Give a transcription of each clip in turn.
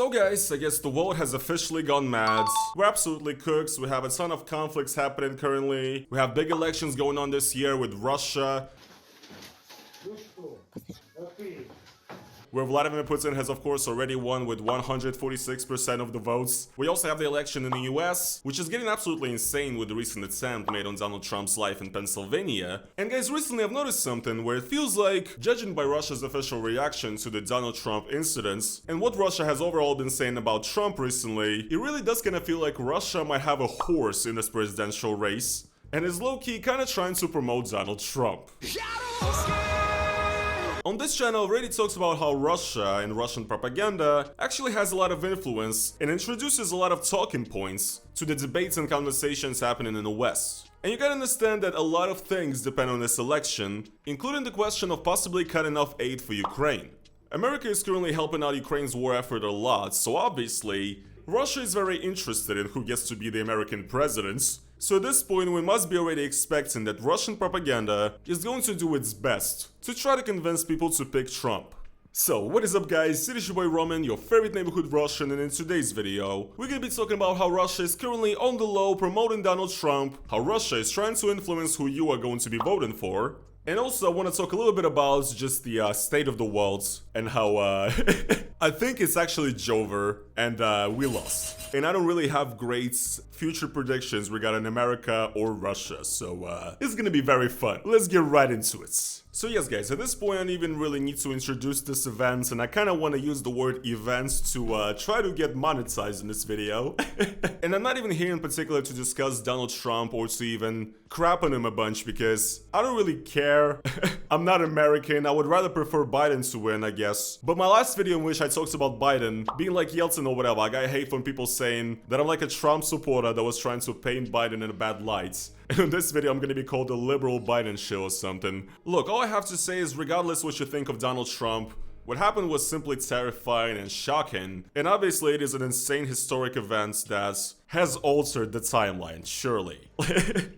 So guys, I guess the world has officially gone mad. We're absolutely cooked. We have a ton of conflicts happening currently. We have big elections going on this year with Russia, where Vladimir Putin has of course already won with 146% of the votes. We also have the election in the US, which is getting absolutely insane with the recent attempt made on Donald Trump's life in Pennsylvania. And guys, recently I've noticed something where it feels like, judging by Russia's official reaction to the Donald Trump incidents, and what Russia has overall been saying about Trump recently, it really does kind of feel like Russia might have a horse in this presidential race, and is low-key kind of trying to promote Donald Trump. On this channel, already talks about how Russia and Russian propaganda actually has a lot of influence and introduces a lot of talking points to the debates and conversations happening in the West. And you gotta understand that a lot of things depend on this election, including the question of possibly cutting off aid for Ukraine. America is currently helping out Ukraine's war effort a lot, so obviously, Russia is very interested in who gets to be the American president. So at this point, we must be already expecting that Russian propaganda is going to do its best to try to convince people to pick Trump. So, what is up guys, it is your boy Roman, your favorite neighborhood Russian, and in today's video, we're gonna be talking about how Russia is currently on the low promoting Donald Trump, how Russia is trying to influence who you are going to be voting for, and also I want to talk a little bit about just the state of the world and how I think it's actually JOEVER and we lost. And I don't really have great future predictions regarding America or Russia, so it's gonna be very fun. Let's get right into it. So yes guys, at this point I don't even really need to introduce this event, and I kind of want to use the word event to try to get monetized in this video. And I'm not even here in particular to discuss Donald Trump or to even crap on him a bunch, because I don't really care. I'm not American, I would rather prefer Biden to win, I guess. But my last video in which I talked about Biden being like Yeltsin or whatever, I hate when people saying that I'm like a Trump supporter that was trying to paint Biden in a bad light. And in this video, I'm gonna be called the liberal Biden show or something. Look, all I have to say is regardless what you think of Donald Trump, what happened was simply terrifying and shocking, and obviously it is an insane historic event that has altered the timeline, surely.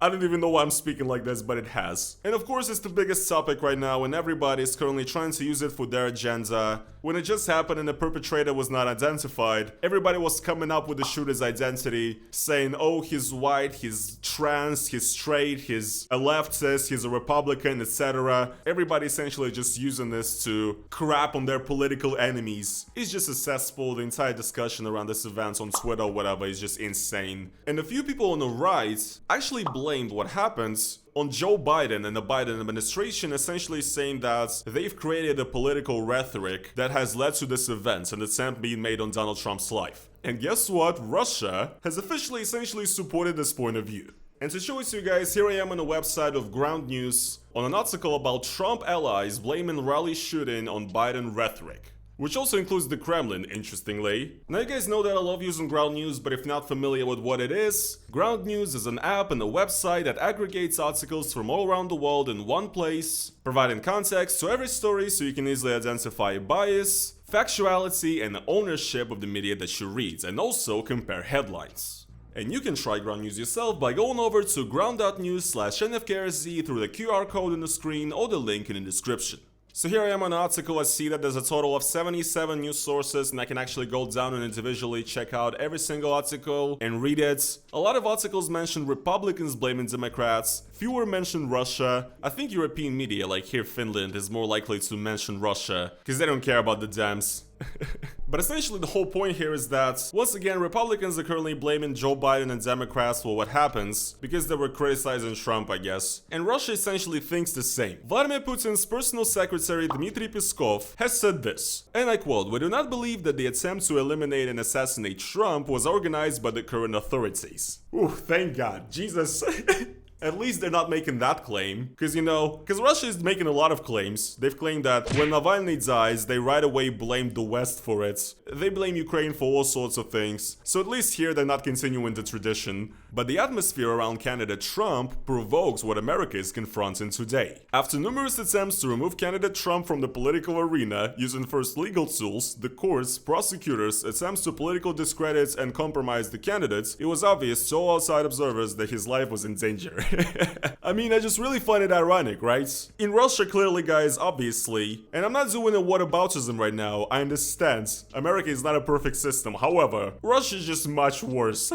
I don't even know why I'm speaking like this, but it has. And of course it's the biggest topic right now, and everybody is currently trying to use it for their agenda. When it just happened and the perpetrator was not identified, everybody was coming up with the shooter's identity, saying, oh, he's white, he's trans, he's straight, he's a leftist, he's a Republican, etc. Everybody essentially just using this to crap on their political enemies. It's just a cesspool. The entire discussion around this event on Twitter or whatever is just insane. And a few people on the right actually blamed what happened on Joe Biden and the Biden administration, essentially saying that they've created a political rhetoric that has led to this event and the attempt being made on Donald Trump's life. And guess what? Russia has officially essentially supported this point of view. And to show it to you guys, here I am on the website of Ground News on an article about Trump allies blaming rally shooting on Biden rhetoric, which also includes the Kremlin, interestingly. Now you guys know that I love using Ground News, but if you're not familiar with what it is, Ground News is an app and a website that aggregates articles from all around the world in one place, providing context to every story so you can easily identify bias, factuality, and ownership of the media that you read, and also compare headlines. And you can try Ground News yourself by going over to ground.news/NFKRZ through the QR code on the screen or the link in the description. So here I am on an article. I see that there's a total of 77 news sources, and I can actually go down and individually check out every single article and read it. A lot of articles mention Republicans blaming Democrats, fewer mention Russia. I think European media, like here Finland, is more likely to mention Russia, because they don't care about the Dems. But essentially the whole point here is that, once again, Republicans are currently blaming Joe Biden and Democrats for what happens, because they were criticizing Trump, I guess. And Russia essentially thinks the same. Vladimir Putin's personal secretary Dmitry Peskov has said this, and I quote, "We do not believe that the attempt to eliminate and assassinate Trump was organized by the current authorities." Ooh, thank God, Jesus. At least they're not making that claim, because Russia is making a lot of claims. They've claimed that when Navalny dies, they right away blamed the West for it. They blame Ukraine for all sorts of things. So at least here they're not continuing the tradition. But the atmosphere around candidate Trump provokes what America is confronting today. After numerous attempts to remove candidate Trump from the political arena using first legal tools, the courts, prosecutors, attempts to political discredit and compromise the candidates, it was obvious to all outside observers that his life was in danger. I mean, I just really find it ironic, right? In Russia, clearly, guys, obviously, and I'm not doing a whataboutism right now, I understand, America is not a perfect system, however, Russia is just much worse.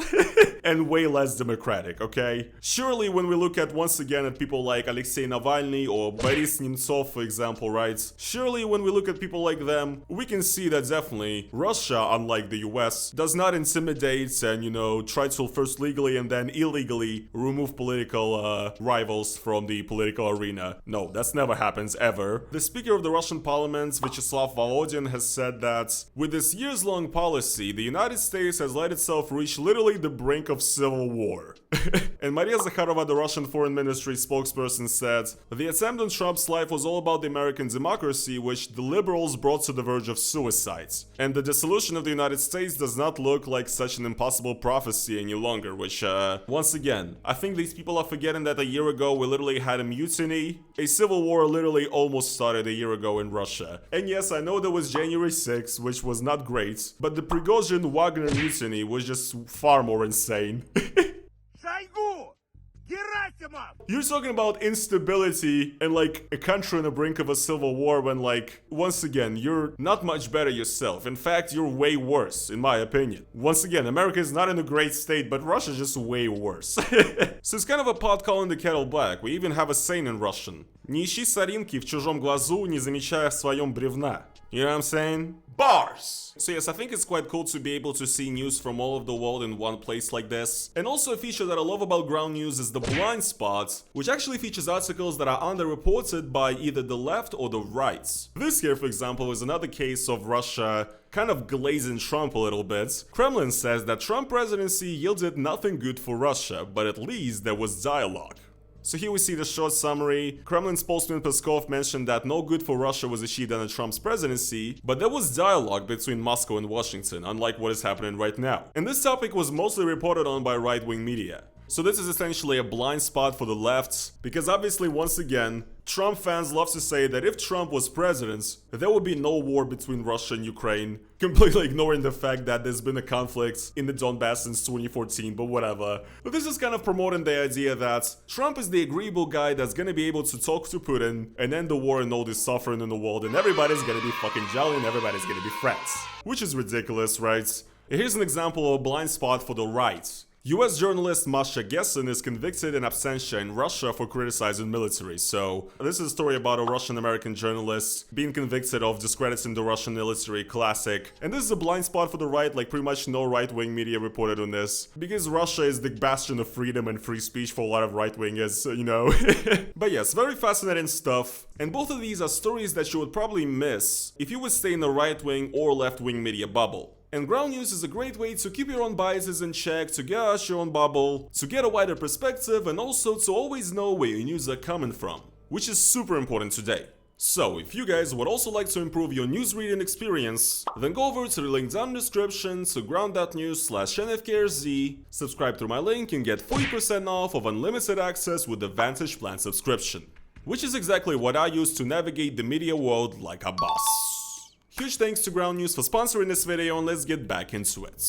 And way less democratic, okay? Surely when we look at, once again, at people like Alexei Navalny or Boris Nemtsov, for example, right? Surely when we look at people like them, we can see that definitely Russia, unlike the US, does not intimidate and, you know, try to first legally and then illegally remove political rivals from the political arena. No, that's never happens, ever. The Speaker of the Russian Parliament, Vyacheslav Volodin, has said that with this years-long policy, the United States has let itself reach literally the brink of civil war. And Maria Zakharova, the Russian Foreign Ministry spokesperson, said, the attempt on Trump's life was all about the American democracy, which the liberals brought to the verge of suicide. And the dissolution of the United States does not look like such an impossible prophecy any longer, which, once again, I think these people are forgetting that a year ago we literally had a mutiny. A civil war literally almost started a year ago in Russia. And yes, I know there was January 6th, which was not great, but the Prigozhin-Wagner mutiny was just far more insane. You're talking about instability and like a country on the brink of a civil war when, like, once again, you're not much better yourself. In fact, you're way worse, in my opinion. Once again, America is not in a great state, but Russia's just way worse. So it's kind of a pot calling the kettle black. We even have a saying in Russian. Не ищи соринки в чужом глазу, не замечая в своем бревна. You know what I'm saying? Bars! So yes, I think it's quite cool to be able to see news from all of the world in one place like this. And also a feature that I love about ground news is the blind spot, which actually features articles that are underreported by either the left or the right. This here, for example, is another case of Russia kind of glazing Trump a little bit. Kremlin says that Trump presidency yielded nothing good for Russia, but at least there was dialogue. So here we see the short summary. Kremlin spokesman Peskov mentioned that no good for Russia was achieved under Trump's presidency, but there was dialogue between Moscow and Washington, unlike what is happening right now. And this topic was mostly reported on by right-wing media. So this is essentially a blind spot for the left, because obviously, once again, Trump fans love to say that if Trump was president, there would be no war between Russia and Ukraine, completely ignoring the fact that there's been a conflict in the Donbass since 2014, but whatever. But this is kind of promoting the idea that Trump is the agreeable guy that's gonna be able to talk to Putin and end the war and all this suffering in the world, and everybody's gonna be fucking jolly and everybody's gonna be friends. Which is ridiculous, right? Here's an example of a blind spot for the right. US journalist Masha Gessen is convicted in absentia in Russia for criticizing military. So, this is a story about a Russian-American journalist being convicted of discrediting the Russian military, classic. And this is a blind spot for the right, like pretty much no right-wing media reported on this. Because Russia is the bastion of freedom and free speech for a lot of right-wingers, you know. But yes, very fascinating stuff. And both of these are stories that you would probably miss if you would stay in the right-wing or left-wing media bubble. And ground news is a great way to keep your own biases in check, to get out your own bubble, to get a wider perspective, and also to always know where your news are coming from, which is super important today. So, if you guys would also like to improve your news reading experience, then go over to the link down in the description to ground.news/NFKRZ, subscribe through my link and get 40% off of unlimited access with the Vantage Plan subscription, which is exactly what I use to navigate the media world like a boss. Huge thanks to Ground News for sponsoring this video, and let's get back into it.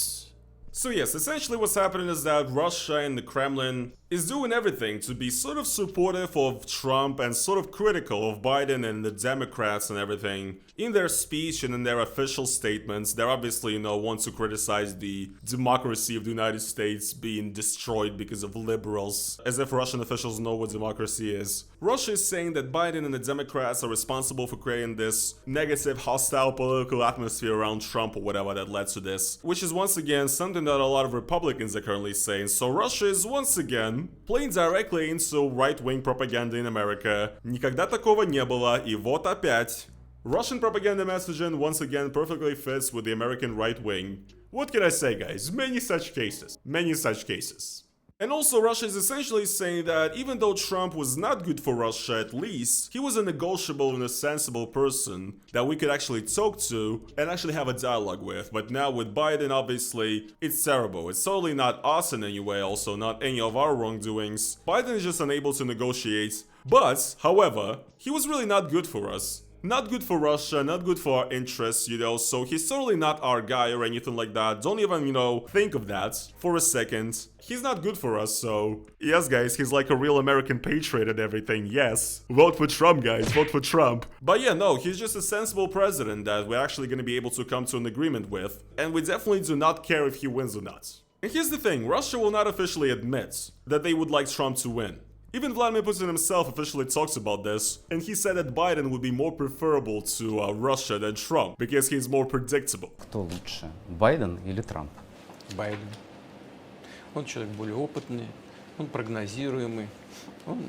So yes, essentially what's happening is that Russia and the Kremlin is doing everything to be sort of supportive of Trump and sort of critical of Biden and the Democrats and everything. In their speech and in their official statements, they're obviously, you know, want to criticize the democracy of the United States being destroyed because of liberals, as if Russian officials know what democracy is. Russia is saying that Biden and the Democrats are responsible for creating this negative, hostile political atmosphere around Trump or whatever that led to this, which is once again something that a lot of Republicans are currently saying. So Russia is once again playing directly into right-wing propaganda in America. Никогда такого не было, и вот опять. Russian propaganda messaging once again perfectly fits with the American right wing. What can I say, guys? Many such cases. Many such cases. And also, Russia is essentially saying that even though Trump was not good for Russia, at least, he was a negotiable and a sensible person that we could actually talk to and actually have a dialogue with. But now with Biden, obviously, it's terrible. It's totally not us in any way, also not any of our wrongdoings. Biden is just unable to negotiate. But, however, he was really not good for us. Not good for Russia, not good for our interests, you know, so he's totally not our guy or anything like that. Don't even, you know, think of that for a second. He's not good for us, so... Yes, guys, he's like a real American patriot and everything, yes. Vote for Trump, guys, vote for Trump. But yeah, no, he's just a sensible president that we're actually gonna be able to come to an agreement with. And we definitely do not care if he wins or not. And here's the thing, Russia will not officially admit that they would like Trump to win. Even Vladimir Putin himself officially talks about this, and he said that Biden would be more preferable to Russia than Trump, because he's more predictable. Кто лучше, Байден или Трамп? Байден. Он человек более опытный, он прогнозируемый, он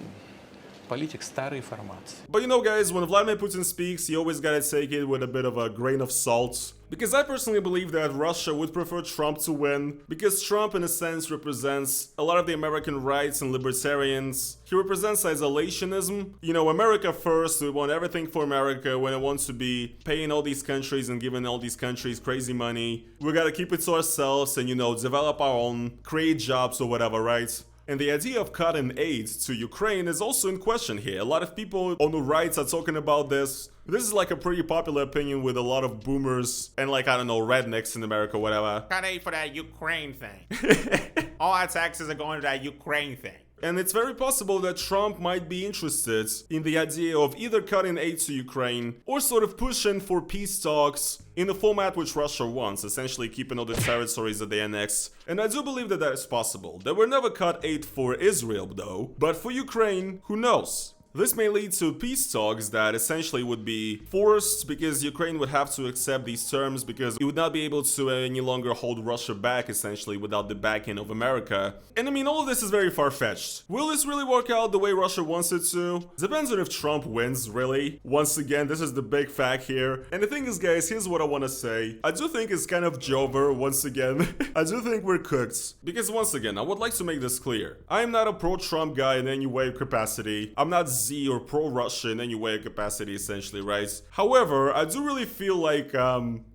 политик старой формации. But you know, guys, when Vladimir Putin speaks, you always gotta take it with a bit of a grain of salt. Because I personally believe that Russia would prefer Trump to win, because Trump in a sense represents a lot of the American rights and libertarians. He represents isolationism. You know, America first, we want everything for America, when it wants to be paying all these countries and giving all these countries crazy money. We gotta keep it to ourselves and, you know, develop our own, create jobs or whatever, right? And the idea of cutting aid to Ukraine is also in question here. A lot of people on the right are talking about this. This is like a pretty popular opinion with a lot of boomers and like, I don't know, rednecks in America, whatever. Cut aid for that Ukraine thing. All our taxes are going to that Ukraine thing. And it's very possible that Trump might be interested in the idea of either cutting aid to Ukraine or sort of pushing for peace talks in the format which Russia wants, essentially keeping all the territories that they annexed. And I do believe that that is possible. They will never cut aid for Israel though, but for Ukraine, who knows? This may lead to peace talks that essentially would be forced because Ukraine would have to accept these terms because it would not be able to any longer hold Russia back essentially without the backing of America. And I mean, all of this is very far-fetched. Will this really work out the way Russia wants it to? Depends on if Trump wins, really. Once again, this is the big fact here. And the thing is, guys, here's what I want to say. I do think it's kind of JOEVER, once again. I do think we're cooked. Because once again, I would like to make this clear. I am not a pro-Trump guy in any way or capacity. I'm not Z or pro-Russia in any way or capacity, essentially, right? However, I do really feel like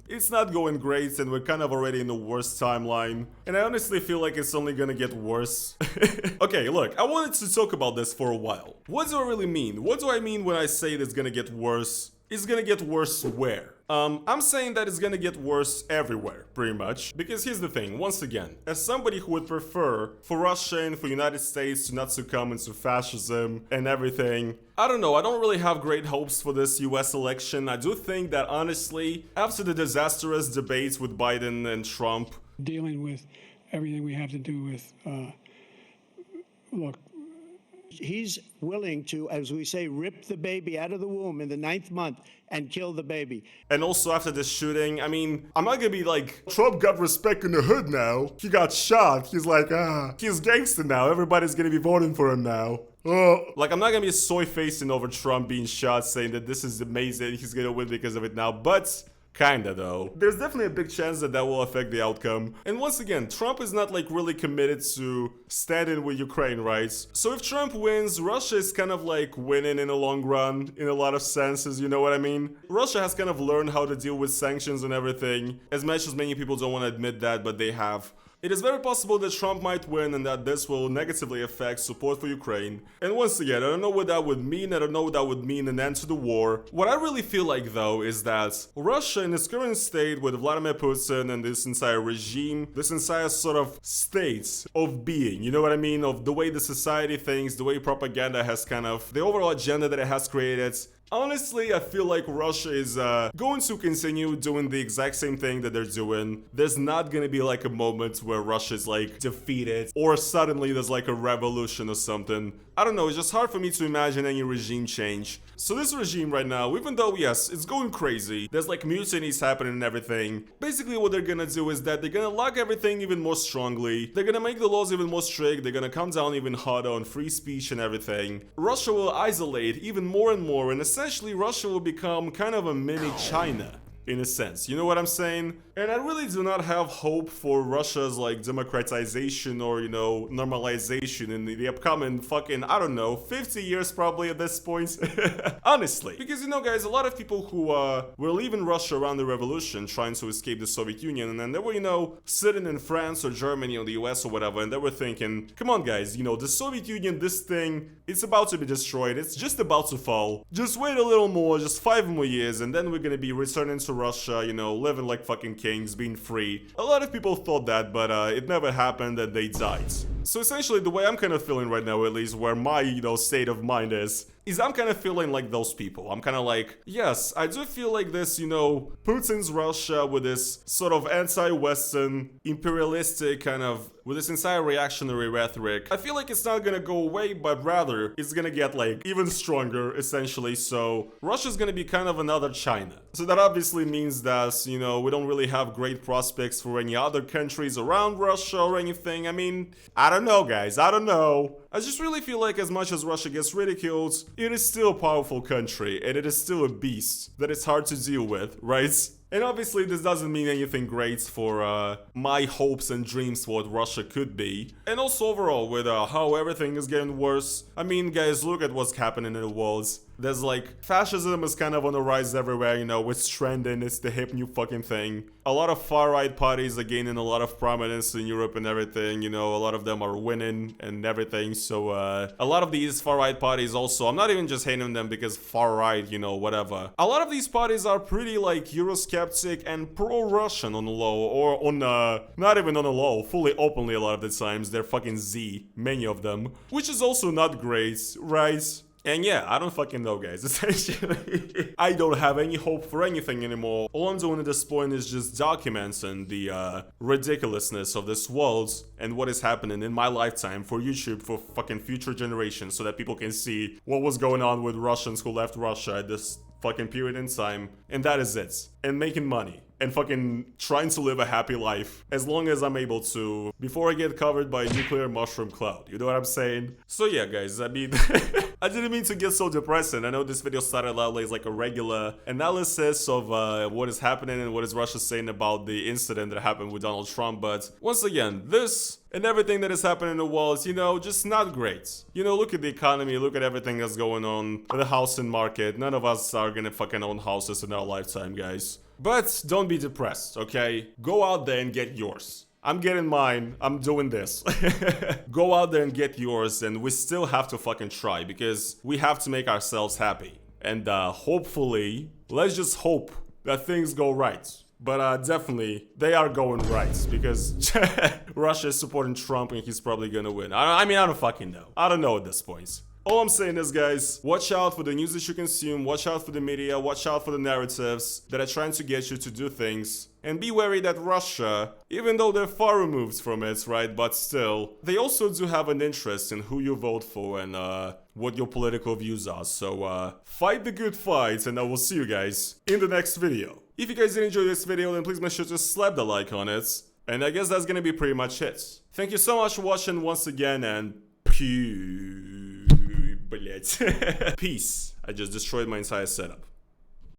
it's not going great and we're kind of already in the worst timeline. And I honestly feel like it's only gonna get worse. Okay, look, I wanted to talk about this for a while. What do I really mean? What do I mean when I say it's gonna get worse? It's gonna get worse where? I'm saying that it's gonna get worse everywhere, pretty much. Because here's the thing, once again, as somebody who would prefer for Russia and for United States to not succumb into fascism and everything, I don't know, I don't really have great hopes for this US election. I do think that honestly, after the disastrous debates with Biden and Trump, dealing with everything we have to do with, look, he's willing to, as we say, rip the baby out of the womb in the 9th month and kill the baby. And also after this shooting, I mean, I'm not gonna be like, Trump got respect in the hood now. He got shot. He's like, he's gangster now. Everybody's gonna be voting for him now. Like, I'm not gonna be soy-facing over Trump being shot, saying that this is amazing, he's gonna win because of it now, but kinda though. There's definitely a big chance that that will affect the outcome. And once again, Trump is not like really committed to standing with Ukraine, right? So if Trump wins, Russia is kind of like winning in the long run, in a lot of senses, you know what I mean? Russia has kind of learned how to deal with sanctions and everything, as much as many people don't want to admit that, but they have. It is very possible that Trump might win and that this will negatively affect support for Ukraine. And once again, I don't know what that would mean, I don't know what that would mean an end to the war. What I really feel like though is that Russia in its current state with Vladimir Putin and this entire regime, this entire sort of state of being, you know what I mean? Of the way the society thinks, the way propaganda has kind of, the overall agenda that it has created. Honestly, I feel like Russia is going to continue doing the exact same thing that they're doing. There's not gonna be like a moment where Russia's like defeated or suddenly there's like a revolution or something. I don't know, it's just hard for me to imagine any regime change. So this regime right now, even though, yes, it's going crazy, there's like mutinies happening and everything, basically what they're gonna do is that they're gonna lock everything even more strongly, they're gonna make the laws even more strict, they're gonna come down even harder on free speech and everything. Russia will isolate even more and more, and essentially Russia will become kind of a mini China. in a sense. You know what I'm saying? And I really do not have hope for Russia's like democratization or, you know, normalization in the upcoming fucking, I don't know, 50 years probably at this point. Honestly. Because, you know, guys, a lot of people who were leaving Russia around the revolution trying to escape the Soviet Union, and they were, you know, sitting in France or Germany or the US or whatever, and they were thinking, come on guys, you know, the Soviet Union, this thing, it's about to be destroyed, it's just about to fall. Just wait a little more, just 5 more years, and then we're gonna be returning to Russia, you know, living like fucking kings, being free. A lot of people thought that, but it never happened and they died. So essentially, the way I'm kind of feeling right now, at least, where my, you know, state of mind is I'm kind of feeling like those people. I'm kind of like, yes, I do feel like this, you know, Putin's Russia with this sort of anti-Western, imperialistic kind of, with this entire reactionary rhetoric. I feel like it's not gonna go away, but rather, it's gonna get like even stronger, essentially. So Russia's gonna be kind of another China. So that obviously means that, you know, we don't really have great prospects for any other countries around Russia or anything. I mean, I don't know, guys, I don't know. I just really feel like as much as Russia gets ridiculed, it is still a powerful country, and it is still a beast that is hard to deal with, right? And obviously this doesn't mean anything great for my hopes and dreams for what Russia could be. And also overall with how everything is getting worse. I mean, guys, look at what's happening in the world. There's like, fascism is kind of on the rise everywhere, you know, it's trending, it's the hip new fucking thing. A lot of far-right parties are gaining a lot of prominence in Europe and everything, you know, a lot of them are winning and everything, so a lot of these far-right parties also, I'm not even just hating them because far-right, you know, whatever. A lot of these parties are pretty like Eurosceptic and pro-Russian on the low, or on, not even on the low, fully openly a lot of the times, they're fucking Z, many of them, which is also not great, right? And yeah, I don't fucking know, guys, essentially. I don't have any hope for anything anymore. All I'm doing at this point is just documenting the ridiculousness of this world and what is happening in my lifetime for YouTube for fucking future generations so that people can see what was going on with Russians who left Russia at this fucking period in time. And that is it. And making money. And fucking trying to live a happy life as long as I'm able to before I get covered by a nuclear mushroom cloud. You know what I'm saying? So yeah, guys, I mean, I didn't mean to get so depressing. I know this video started out as like a regular analysis of what is happening and what is Russia saying about the incident that happened with Donald Trump. But once again, this and everything that is happening in the world, you know, just not great. You know, look at the economy, look at everything that's going on with the housing market. None of us are gonna fucking own houses in our lifetime, guys. But don't be depressed, okay? Go out there and get yours. I'm getting mine, I'm doing this. Go out there and get yours, and we still have to fucking try because we have to make ourselves happy. And hopefully, let's just hope that things go right. But definitely, they are going right because Russia is supporting Trump and he's probably gonna win. I mean, I don't fucking know. I don't know at this point. All I'm saying is, guys, watch out for the news that you consume, watch out for the media, watch out for the narratives that are trying to get you to do things. And be wary that Russia, even though they're far removed from it, right, but still, they also do have an interest in who you vote for and what your political views are. So fight the good fight, and I will see you guys in the next video. If you guys did enjoy this video, then please make sure to slap the like on it. And I guess that's gonna be pretty much it. Thank you so much for watching once again, and peace. Peace. I just destroyed my entire setup.